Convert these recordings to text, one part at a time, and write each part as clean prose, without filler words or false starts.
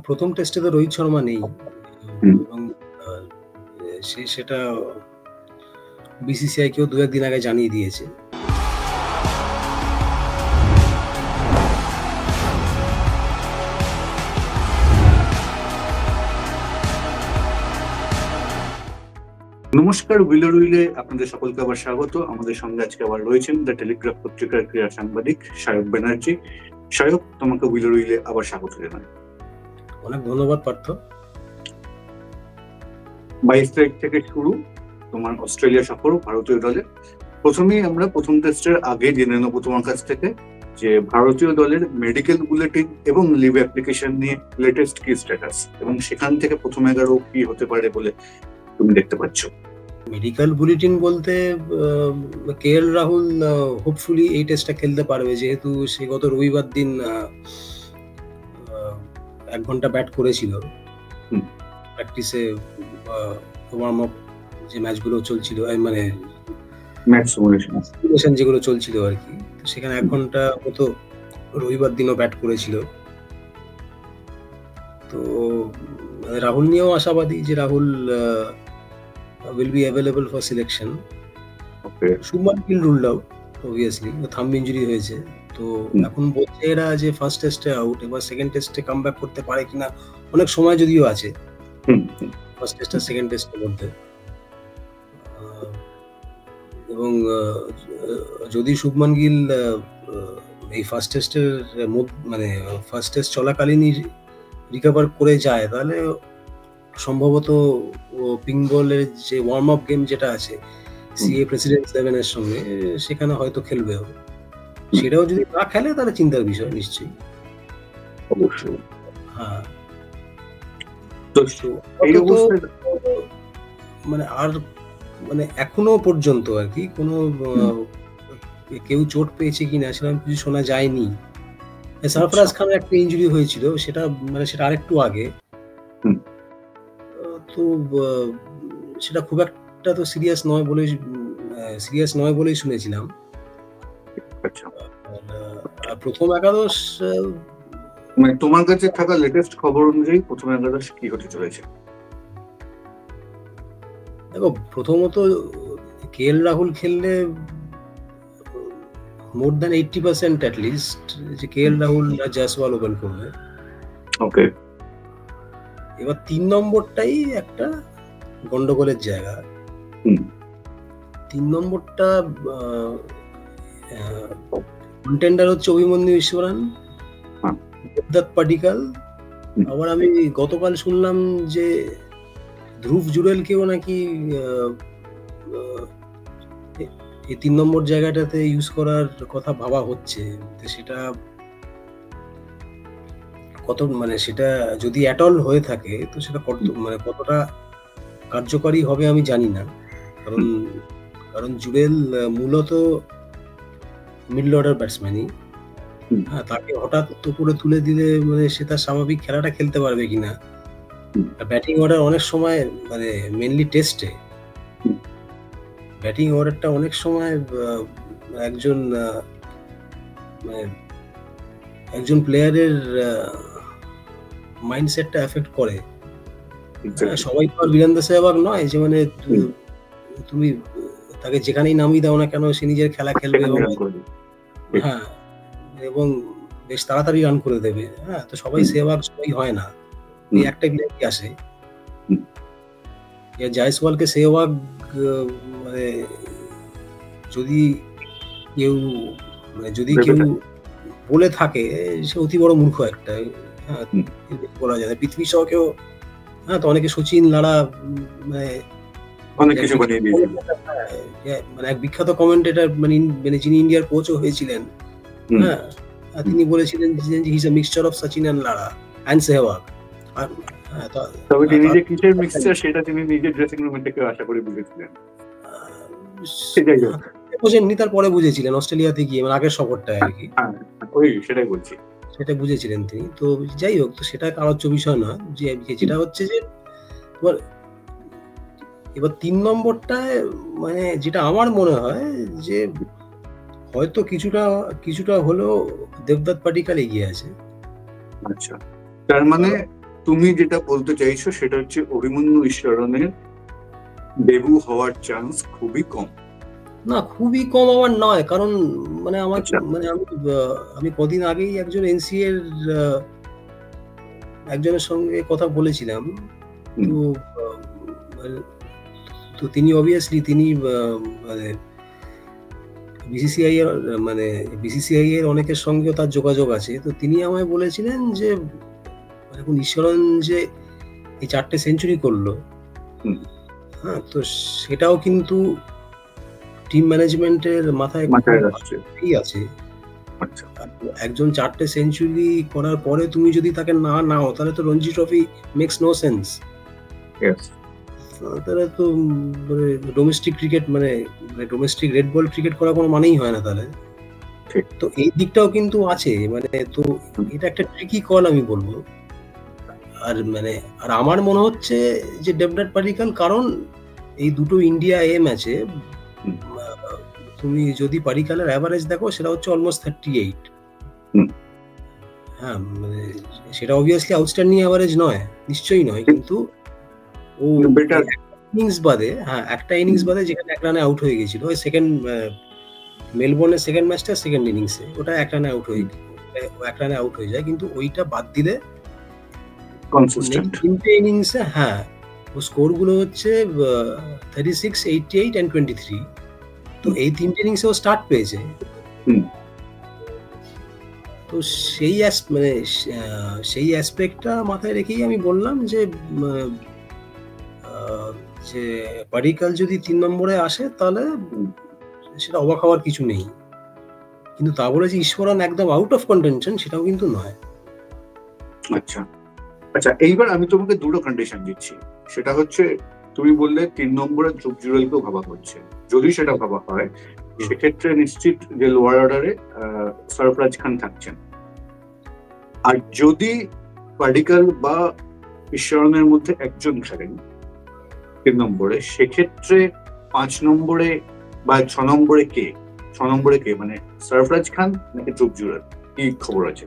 প্রথম টেস্টে তো রোহিত শর্মা নেই এবং সেটা বিসিসিআই কেও 2-1 দিন আগে জানিয়ে দিয়েছে। নমস্কার, উইলে রুইলে আপনাদের সকলকে আবার স্বাগত। আমাদের সঙ্গে আজকে আবার রয়েছেন দ্য টেলিগ্রাফ পত্রিকার ক্রীড়া সাংবাদিক সায়ক ব্যানার্জি। সায়ক, তোমাকে উইলে রুইলে আবার স্বাগত জানাই। অনেক ধন্যবাদ পার্থ। 22 তারিখ থেকে শুরু তোমার অস্ট্রেলিয়া সফর ভারতীয় দলে। প্রথমেই আমরা প্রথম টেস্টের আগে জেনে নেবো তোমার কাছ থেকে যে ভারতীয় দলের মেডিকেল বুলেটিন এবং লিভ অ্যাপ্লিকেশন নিয়ে লেটেস্ট কি স্ট্যাটাস, এবং সেখান থেকে প্রথম 11 কি হতে পারে বলে তুমি দেখতে পাচ্ছ। মেডিকেল বুলেটিন বলতে কেএল রাহুল হোপফুলি এই টেস্টটা খেলতে পারবে, যেহেতু সে গত রবিবার দিন 1 ঘন্টা ব্যাট করেছিল প্র্যাকটিসে, ওয়ার্ম আপ যে ম্যাচগুলো চলছিল, মানে ম্যাচ সিমুলেশন যেগুলো চলছিল আর কি, সেখানে 1 ঘন্টা মতো রবিবার দিনও ব্যাট করেছিল। তো রাহুল নিয়েও আশাবাদী যে Rahul will be available for selection. Shubman Gill ruled out obviously, thumb injury হয়েছে। তো এখন বলছে এরা যে ফার্স্ট টেস্টে আউট, এবার সেকেন্ড টেস্টে কামব্যাক করতে পারে কিনা, অনেক সময় যদিও আছে ফার্স্ট টেস্ট আর সেকেন্ড টেস্টের মধ্যে। এবং যদি শুভমান গিল এই ফার্স্ট টেস্টের মানে ফার্স্ট টেস্ট চলাকালীনই রিকভার করে যায়, তাহলে সম্ভবত পিঙ্ক বলের যে ওয়ার্ম আপ গেম যেটা আছে সিএ প্রেসিডেন্ট 11 এর সঙ্গে, সেখানে হয়তো খেলবে। সেটাও যদি না খেলে তাহলে চিন্তার বিষয় নিশ্চয়ই। অবশ্যই। হ্যাঁ, মানে আর মানে এখনো পর্যন্ত আর কি কোনো কেউ চোট পেয়েছে কিনা সেরকম কিছু শোনা যায়নি। সরফরাজ খানের একটা ইনজুরি হয়েছিল, সেটা আরেকটু আগে। তো সেটা খুব একটা তো সিরিয়াস নয় বলেই শুনেছিলাম। প্রথম 11 মানে তোমার কাছে থাকা লেটেস্ট খবর অনুযায়ী প্রথম 11 কি হতে চলেছে? দেখো, প্রথমত কেএল রাহুল খেললে মোর দ্যান 80% অ্যাট লিস্ট যে কেএল রাহুল আর জয়সওয়াল ওপেন করবে। ওকে। এবার 3 নম্বরটাই একটা গন্ডগোলের জায়গা। 3 নম্বরটা কন্টেন্ডার হচ্ছে অভিমন্যু ঈশ্বরান, দেবদত্ত পাডিক্কাল। আবার আমি গতকাল শুনলাম যে ধ্রুব জুরেলকেও নাকি এই 3 নম্বর জায়গাটাতে ইউজ করার কথা ভাবা হচ্ছে। সেটা সেটা যদি অ্যাট অল হয়ে থাকে তো সেটা কতটা কার্যকরী হবে আমি জানি না, কারণ জুরেল মূলত মিডল অর্ডার ব্যাটসম্যানই। হ্যাঁ, তাকে হঠাৎ উপরে তুলে দিলে মানে সে তার স্বাভাবিক খেলাটা খেলতে পারবে কিনা। ব্যাটিং অর্ডার অনেক সময় মানে মেনলি টেস্টে ব্যাটিং অর্ডারটা অনেক সময় একজন প্লেয়ারের মাইন্ডসেটটা এফেক্ট করে। সবাই তো আর বীরেন্দ্র সেহবাগ নয় যে মানে তুমি তাকে যেখানেই নামিয়ে দাও না কেন সে নিজের খেলা খেলবে, হ্যাঁ, এবং বেশ তাড়াতাড়ি রান করে দেবে। হ্যাঁ, তো সবাই সেহবাগ সবাই হয় না, এই একটা প্লেয়ারই আসে। জয়সওয়ালকে সেহবাগ মানে যদি কেউ বলে থাকে সে অতি বড় মূর্খ একটা। হ্যাঁ, বলা যায় পৃথিবী সহকেও, হ্যাঁ, তো অনেকে সচিন লাড়া মানে এক বিখ্যাত কমেন্টেটর মানে যিনি ইন্ডিয়ার কোচও হয়েছিলেন, হ্যাঁ, তিনি বলেছিলেন যে he is a mixture of Sachin and Lara and Sehwag. তবে তিনি যে কিসের মিক্সচার সেটা তিনি নিজের ড্রেসিং রুমে থেকে আশা করে বুঝেছিলেন। বুঝেননি, তারপরে বুঝেছিলেন অস্ট্রেলিয়াতে গিয়ে, মানে আগের সফরটায় আর কি। সেটাই বলছি, সেটা বুঝেছিলেন তিনি। তো যাই হোক, তো সেটা আলোচ্য বিষয় নয়। যেটা হচ্ছে যে তোমার এবার 3 নম্বরটায় মানে যেটা আমার মনে হয় যে হয়তো কিছুটা হলেও দেবদত্ত পাডিক্কাল এগিয়ে আছে। আচ্ছা, তার মানে তুমি যেটা বলতে চাইছো সেটা হচ্ছে অভিমন্যু ঈশ্বরনের ডেবিউ হওয়ার চান্স খুবই কম। না, খুবই কম আমার নয়, কারণ মানে আমার আচ্ছা। মানে আমি কদিন আগেই একজন এনসিএ এর একজনের সঙ্গে কথা বলেছিলাম। হুম। তো তো তিনি অবভিয়াসলি তিনি মানে বিসিসিআই এর মানে বিসিসিআই এর অনেকের সঙ্গেও তার যোগাযোগ আছে। তো তিনি আমায় বলেছিলেন যে এখন ঈশ্বরন যে এই 4টে সেঞ্চুরি করলো, হুম। হ্যাঁ, তো সেটাও কিন্তু টিম ম্যানেজমেন্টের মাথায় মাথায় রাখছে। খুবই আছে। আচ্ছা। একজন 4টে সেঞ্চুরি করার পরে তুমি যদি তাকে না নাও, তাহলে তো Ranji trophy makes no sense. Yes. তাহলে তো মানে ডোমেস্টিক ক্রিকেট মানে ডোমেস্টিক রেড বল ক্রিকেট করা কোনো মানেই হয় না তাহলে। ঠিক। তো এই দিকটাও কিন্তু আছে, মানে তো এটা একটা ট্রিকি কল আমি বলবো। আর আর আমার মনে হচ্ছে যে দেবনাথ পাডিক্কাল, কারণ এই দুটো ইন্ডিয়া এ ম্যাচে তুমি যদি পাডিক্কালের অ্যাভারেজ দেখো, সেটা হচ্ছে অলমোস্ট 38। হ্যাঁ, মানে সেটা অবভিয়াসলি আউটস্ট্যান্ডিং অ্যাভারেজ নয়, নিশ্চয়ই নয়, কিন্তু ও বেটার ইনিংস বাদে, হ্যাঁ, একটা ইনিংস বাদে যেখানে 1 রানে আউট হয়ে গেছিল, ওই সেকেন্ড মেলবোর্নের সেকেন্ড ম্যাচটা, সেকেন্ড ইনিংসে ওটা 1 রানে আউট হয়ে 1 রানে আউট হয়ে যায়, কিন্তু ওইটা বাদ দিলে কনসিস্টেন্ট 3টে ইনিংসে, হ্যাঁ, ও স্কোর গুলো হচ্ছে 36, 88 and 23। তো এই 3টে ইনিংসে ও স্টার্ট পেয়েছে। তো সেই সেই অ্যাসপেক্টটা মাথায় রেখেই আমি বললাম যে যে পাডিক্কাল যদি 3 নম্বরে আসে, তাহলে সেটা অবাক হওয়ার কিছু নেই। কিন্তু তা বলে যে ঈশ্বরন একদম আউট অফ কন্টেনশন, সেটাও কিন্তু নয়। আচ্ছা আচ্ছা, এইবার আমি তোমাকে দুটো কন্ডিশন দিচ্ছি। সেটা হচ্ছে, তুমি বললে 3 নম্বরে ধ্রুব জুরেলকেও ভাবা হচ্ছে। যদি সেটা ভাবা হয়, সেক্ষেত্রে নিশ্চিত যে লোয়ার অর্ডারে সরফরাজ খান থাকছেন। আর যদি পাডিক্কাল বা ঈশ্বরনের মধ্যে একজন খেলেন 3 নম্বরে, সেক্ষেত্রে 5 নম্বরে বা 6 নম্বরে কে? 6 নম্বরে কে, মানে সরফরাজ খান নাকি ধ্রুব জুরেল? কি খবর আছে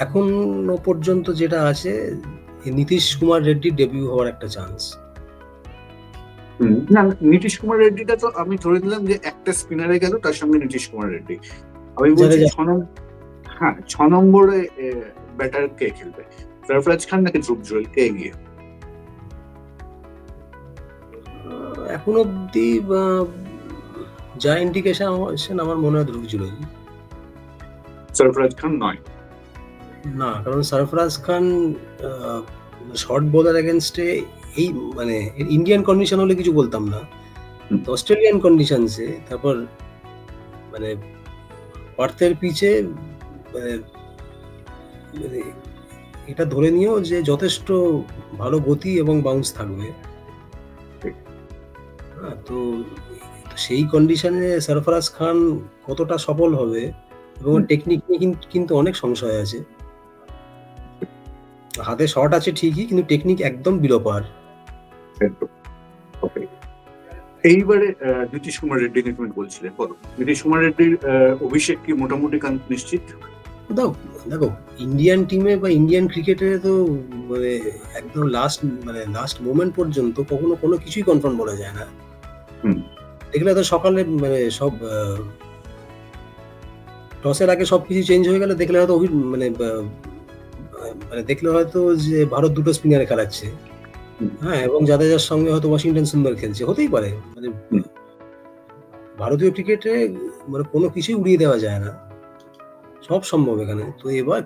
এখনো পর্যন্ত? যেটা আছে, নীতিশ কুমার রেড্ডির ডেবিউ হওয়ার একটা চান্স। না, নীতিশ কুমার রেড্ডিটা তো আমি ধরে নিলাম যে একটা স্পিনারে গেল, তার সঙ্গে নীতিশ কুমার রেড্ডি। আমি বলছি 6 নম্বরে ব্যাটার কে খেলবে? সরফরাজ খান নাকি ধ্রুব জুরেল, কে এগিয়ে? এখন অব্দি যা ইন্ডিকেশন আমার মনে হয় ধ্রুব জুরেল। সরফরাজ খান নয়? না, কারণ সরফরাজ খান শর্ট বোলার এগেনস্টে, এই মানে ইন্ডিয়ান কন্ডিশন হলে কিছু বলতাম না, অস্ট্রেলিয়ান কন্ডিশনসে, তারপর মানে পার্থের পিছে, এটা ধরে নিও যে যথেষ্ট ভালো গতি এবং বাউন্স থাকবে। তো সেই কন্ডিশনে সরফরাজ খান কতটা সফল হবে, এবং টেকনিক নিয়ে কিন্তু অনেক সংশয় আছে। হাতে শট আছে ঠিকই, কিন্তু টেকনিক একদম বিলো পার। এইবারে নীতিশ কুমার রেড্ডি নিয়ে তুমি বলছিলে, বলো। নীতিশ কুমার রেড্ডির অভিষেক কি মোটামুটি নিশ্চিত? দেখো, ইন্ডিয়ান টিমে বা ইন্ডিয়ান ক্রিকেটে তো মানে একদম লাস্ট মোমেন্ট পর্যন্ত কখনো কোনো কিছুই কনফার্ম বলা যায় না। দেখলে তো সকালে মানে সব টসের আগে সবকিছু চেঞ্জ হয়ে গেলে, দেখলে হয়তো মানে দেখলে হয়তো যে ভারত 2টো স্পিনারে খেলাচ্ছে, হ্যাঁ, এবং যাদের সঙ্গে হয়তো ওয়াশিংটন সুন্দর খেলছে, হতেই পারে। মানে ভারতীয় ক্রিকেটে মানে কোনো কিছুই উড়িয়ে দেওয়া যায় না, সব সম্ভব এখানে। তো এবার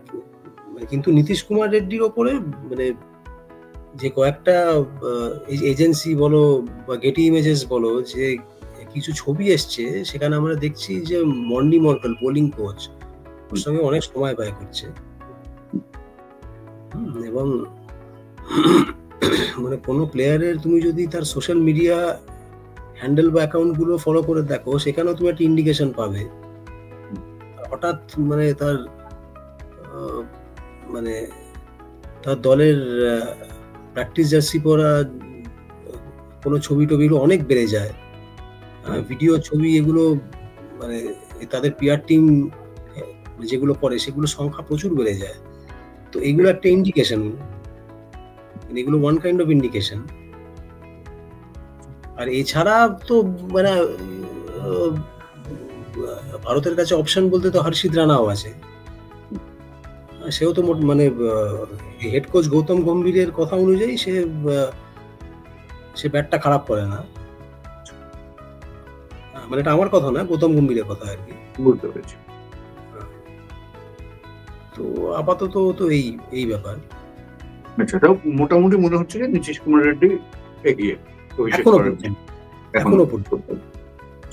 কিন্তু নীতিশ কুমার রেড্ডির ওপরে মানে যে কয়েকটা এজেন্সি বলো বা গেটি ইমেজেস বলো, যে কিছু ছবি এসছে, সেখানে আমরা দেখছি যে মন্ডি মর্কেল বোলিং কোচ, ওর সঙ্গে অনেক সময় ব্যয় করছে, এবং মানে কোনো প্লেয়ারের তুমি যদি তার সোশ্যাল মিডিয়া হ্যান্ডেল বা অ্যাকাউন্ট গুলো ফলো করে দেখো, সেখানেও তুমি একটা ইন্ডিকেশন পাবে। হঠাৎ মানে তার দলের প্র্যাকটিস জার্সি পরা কোনো ছবিগুলো অনেক বেড়ে যায়, ভিডিও ছবি, এগুলো তাদের পিআর টিম যেগুলো করে, সেগুলো সংখ্যা প্রচুর বেড়ে যায়। তো এগুলো একটা ইন্ডিকেশন, এগুলো ওয়ান কাইন্ড অফ ইন্ডিকেশন। আর এছাড়া তো মানে ভারতের কাছে অপশন বলতে তো হর্ষিত রানাও আছে, সেও তো মানে হেড কোচ গৌতম গম্ভীরের কথা অনুযায়ী সে ব্যাটটা খারাপ করে না, মানে এটা আমার কথা না, গৌতম গম্ভীরের কথা আর কি। বুঝতে পেরেছি। তো আপাতত তো এই ব্যাপার। আচ্ছা, তাও মোটামুটি মনে হচ্ছে যে নীতিশ কুমার রেড্ডি এগিয়ে এখনো পর্যন্ত।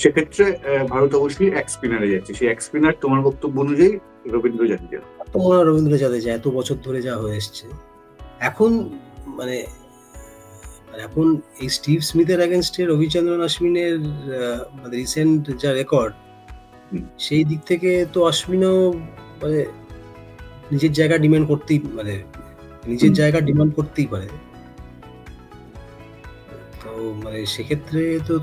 সেক্ষেত্রে ভারত অবশ্যই এক স্পিনারে যাচ্ছে, সেই এক স্পিনার তোমার বক্তব্য অনুযায়ী রবীন্দ্র জাদেজা। রবীন্দ্র জাদেজা এত বছর ধরে যা হয়ে এসছে, এখন মানে এখন এই স্টিভ স্মিথের এগেনস্টে রবিচন্দ্রন অশ্বিনের মানে রিসেন্ট যা রেকর্ড, সেই দিক থেকে তো অশ্বিনও মানে নিজের জায়গা ডিমান্ড করতেই পারে। তো মানে সেক্ষেত্রে তো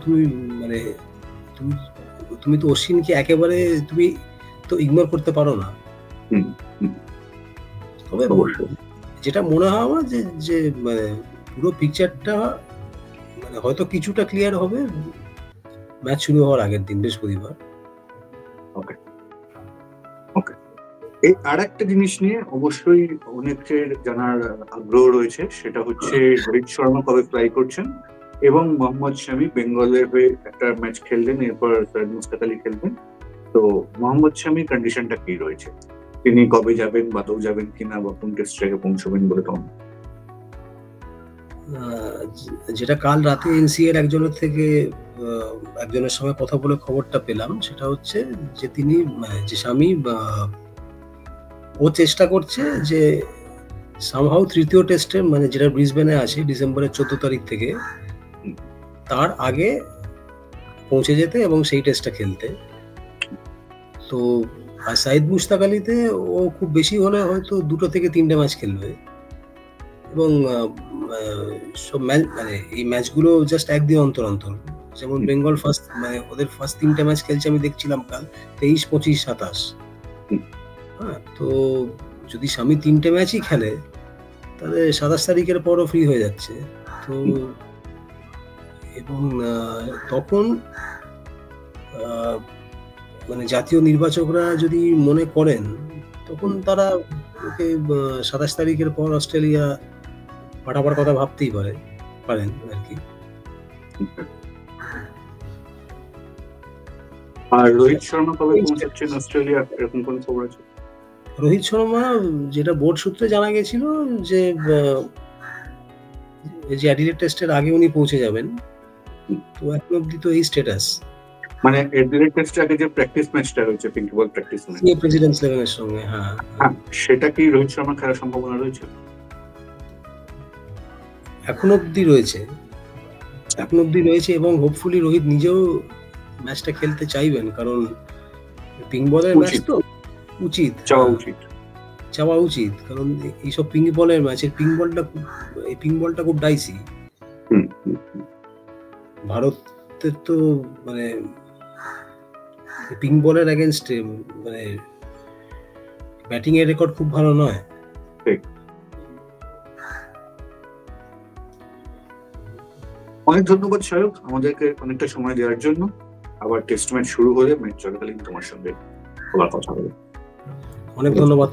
তুমি তো অশ্বিনকে একেবারে তুমি তো ইগনোর করতে পারো না। তবে যেটা মনে হয় আমার যে মানে পুরো পিকচারটা মানে হয়তো কিছুটা ক্লিয়ার হবে ম্যাচ শুরু হওয়ার আগের দিন, বৃহস্পতিবার। এই আর একটা জিনিস নিয়ে অবশ্যই অনেকের জানার আগ্রহ রয়েছে, সেটা হচ্ছে রোহিত শর্মা কবে ফ্লাই করছেন এবং মোহাম্মদ শামি বেঙ্গলের হয়ে একটা ম্যাচ খেললেন, এরপর সৈয়দ মুশতাক আলী খেলবেন। তো মোহাম্মদ শামির কন্ডিশনটা কি রয়েছে, তিনি কবে যাবেন, বাদও যাবেন কিনা, বা কোন টেস্ট থেকে পৌঁছবেন বলে তখন? যেটা কাল রাতে এনসিএর একজনের সঙ্গে কথা বলে খবরটা পেলাম, সেটা হচ্ছে যে তিনি যে শামি ও চেষ্টা করছে যে সামহাউ তৃতীয় টেস্টে মানে যেটা ব্রিসবেনে আছে ডিসেম্বরের 14 তারিখ থেকে, তার আগে পৌঁছে যেতে এবং সেই টেস্টটা খেলতে। তো সাইদ মুশতাক আলীতে ও খুব বেশি হলে হয়তো 2 থেকে 3টে ম্যাচ খেলবে, এবং সব ম্যাচ মানে এই ম্যাচগুলো জাস্ট একদিন অন্তর অন্তর। যেমন বেঙ্গল মানে ওদের ফার্স্ট 3টে ম্যাচ খেলছে, আমি দেখছিলাম কাল 23, 25, 27। হ্যাঁ, তো যদি শামি 3টে ম্যাচই খেলে তাহলে 27 তারিখের পরও ফ্রি হয়ে যাচ্ছে। তো এবং তখন মানে জাতীয় নির্বাচকরা যদি মনে করেন, তখন তারা ওকে 27 তারিখের পর অস্ট্রেলিয়া পাঠাবার কথা ভাবতেই পারেন আর কি। আর রোহিত শর্মা কবে পৌঁছাচ্ছেন অস্ট্রেলিয়া, এরকম কোন খবর আছে? রোহিত শর্মা যেটা বোর্ড সূত্রে জানা গেছিল যে অ্যাডিলেড টেস্টের আগে উনি পৌঁছে যাবেন। তো এখন অবধি তো এই স্ট্যাটাস। মানে অ্যাডিলেড টেস্টের আগে যে প্র্যাকটিস ম্যাচটা হয়েছে, পিঙ্ক বল প্র্যাকটিস ম্যাচ, প্রেসিডেন্টস ইলেভেনের সঙ্গে, হ্যাঁ, সেটা কি রোহিত শর্মা খেলার সম্ভাবনা রয়েছে? এখন অবধি রয়েছে এবং হোপফুলি রোহিত নিজেও ম্যাচটা খেলতে চাইবেন, কারণ পিঙ্ক বলের ম্যাচ তো চাওয়া উচিত, কারণ এইসব পিঙ্ক বলের ম্যাচের পিঙ্ক বলটা খুব ডাইসি। ভারতের তো মানে পিঙ্ক বলের এগেনস্টে মানে ব্যাটিং এর রেকর্ড খুব ভালো নয়। অনেক ধন্যবাদ শায়ক আমাদেরকে অনেকটা সময় দেওয়ার জন্য। আবার টেস্ট ম্যাচ শুরু হলে ম্যাচ চলাকালীন তোমার সঙ্গে আবার কথা হবে। অনেক ধন্যবাদ।